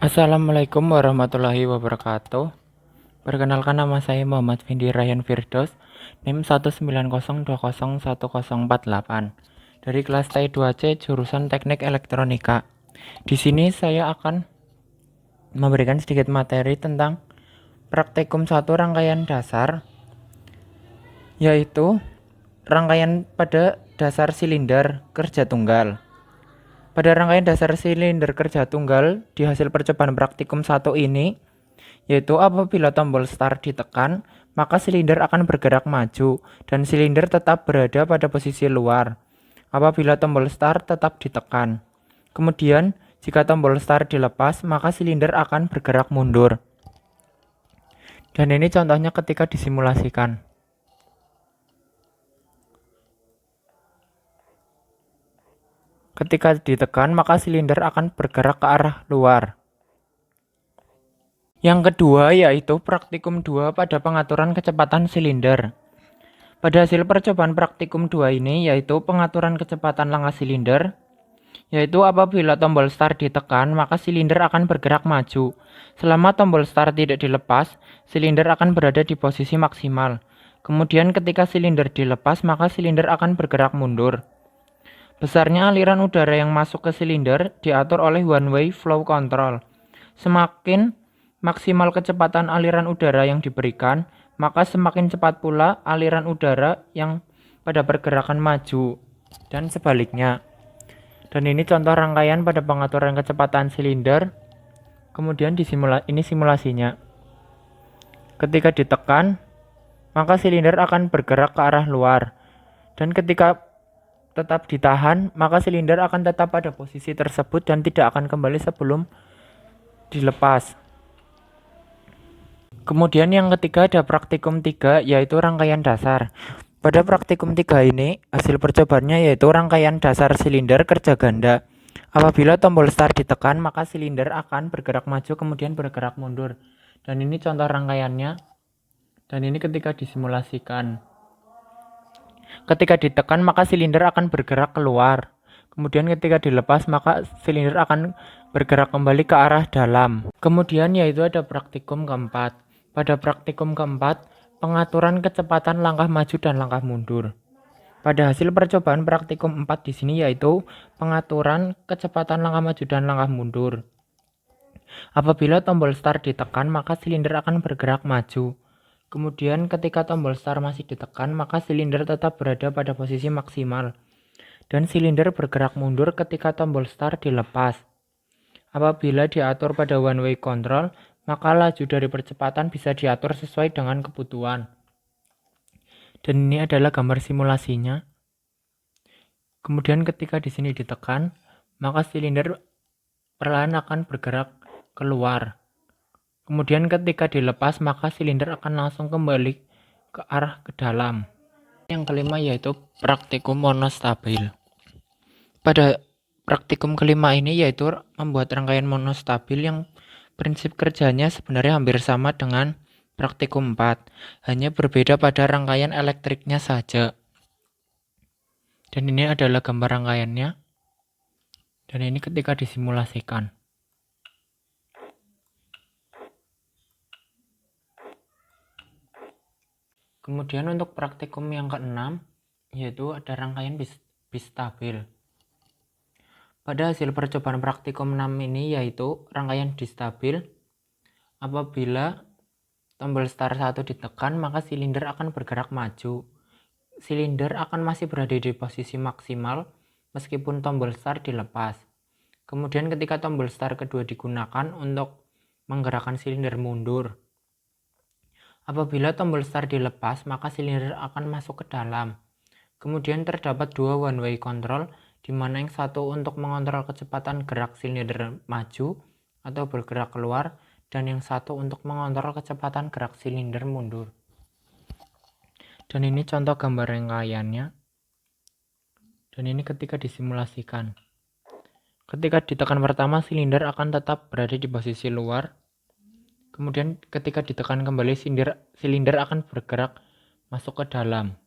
Assalamualaikum warahmatullahi wabarakatuh. Perkenalkan, nama saya Muhammad Fendi Ryan Firdaus, NIM 190201048 dari kelas T2C jurusan Teknik Elektronika. Di sini saya akan memberikan sedikit materi tentang praktikum 1 rangkaian dasar, yaitu rangkaian pada dasar silinder kerja tunggal. Pada rangkaian dasar silinder kerja tunggal di hasil percobaan praktikum 1 ini, yaitu apabila tombol start ditekan, maka silinder akan bergerak maju dan silinder tetap berada pada posisi luar apabila tombol start tetap ditekan. Kemudian, jika tombol start dilepas, maka silinder akan bergerak mundur. Dan ini contohnya ketika disimulasikan. Ketika ditekan, maka silinder akan bergerak ke arah luar. Yang kedua yaitu praktikum 2 pada pengaturan kecepatan silinder. Pada hasil percobaan praktikum 2 ini yaitu pengaturan kecepatan langkah silinder, yaitu apabila tombol start ditekan, maka silinder akan bergerak maju. Selama tombol start tidak dilepas, silinder akan berada di posisi maksimal. Kemudian ketika silinder dilepas, maka silinder akan bergerak mundur. Besarnya aliran udara yang masuk ke silinder diatur oleh one way flow control. Semakin maksimal kecepatan aliran udara yang diberikan, maka semakin cepat pula aliran udara yang pada pergerakan maju, dan sebaliknya. Dan ini contoh rangkaian pada pengaturan kecepatan silinder. Kemudian ini simulasinya. Ketika ditekan, maka silinder akan bergerak ke arah luar. Dan ketika tetap ditahan, maka silinder akan tetap pada posisi tersebut dan tidak akan kembali sebelum dilepas. Kemudian yang ketiga ada praktikum 3, yaitu rangkaian dasar. Pada praktikum 3 ini, hasil percobaannya yaitu rangkaian dasar silinder kerja ganda. Apabila tombol start ditekan, maka silinder akan bergerak maju kemudian bergerak mundur. Dan ini contoh rangkaiannya. Dan ini ketika disimulasikan. Ketika ditekan, maka silinder akan bergerak keluar. Kemudian ketika dilepas, maka silinder akan bergerak kembali ke arah dalam. Kemudian yaitu ada praktikum keempat. Pada praktikum keempat, pengaturan kecepatan langkah maju dan langkah mundur. Pada hasil percobaan praktikum 4 di sini yaitu pengaturan kecepatan langkah maju dan langkah mundur. Apabila tombol start ditekan, maka silinder akan bergerak maju. Kemudian ketika tombol start masih ditekan, maka silinder tetap berada pada posisi maksimal. Dan silinder bergerak mundur ketika tombol start dilepas. Apabila diatur pada one way control, maka laju dari percepatan bisa diatur sesuai dengan kebutuhan. Dan ini adalah gambar simulasinya. Kemudian ketika di sini ditekan, maka silinder perlahan akan bergerak keluar. Kemudian ketika dilepas, maka silinder akan langsung kembali ke arah ke dalam. Yang kelima yaitu praktikum monostabil. Pada praktikum kelima ini yaitu membuat rangkaian monostabil yang prinsip kerjanya sebenarnya hampir sama dengan praktikum 4, hanya berbeda pada rangkaian elektriknya saja. Dan ini adalah gambar rangkaiannya. Dan ini ketika disimulasikan. Kemudian untuk praktikum yang keenam, yaitu ada rangkaian bistabil. Pada hasil percobaan praktikum 6 ini yaitu rangkaian bistabil. Apabila tombol start 1 ditekan, maka silinder akan bergerak maju. Silinder akan masih berada di posisi maksimal meskipun tombol start dilepas. Kemudian ketika tombol start kedua digunakan untuk menggerakkan silinder mundur. Apabila tombol start dilepas, maka silinder akan masuk ke dalam. Kemudian terdapat dua one way control, di mana yang satu untuk mengontrol kecepatan gerak silinder maju atau bergerak keluar, dan yang satu untuk mengontrol kecepatan gerak silinder mundur. Dan ini contoh gambar rangkaiannya. Dan ini ketika disimulasikan. Ketika ditekan pertama, silinder akan tetap berada di posisi luar. Kemudian ketika ditekan kembali, silinder akan bergerak masuk ke dalam.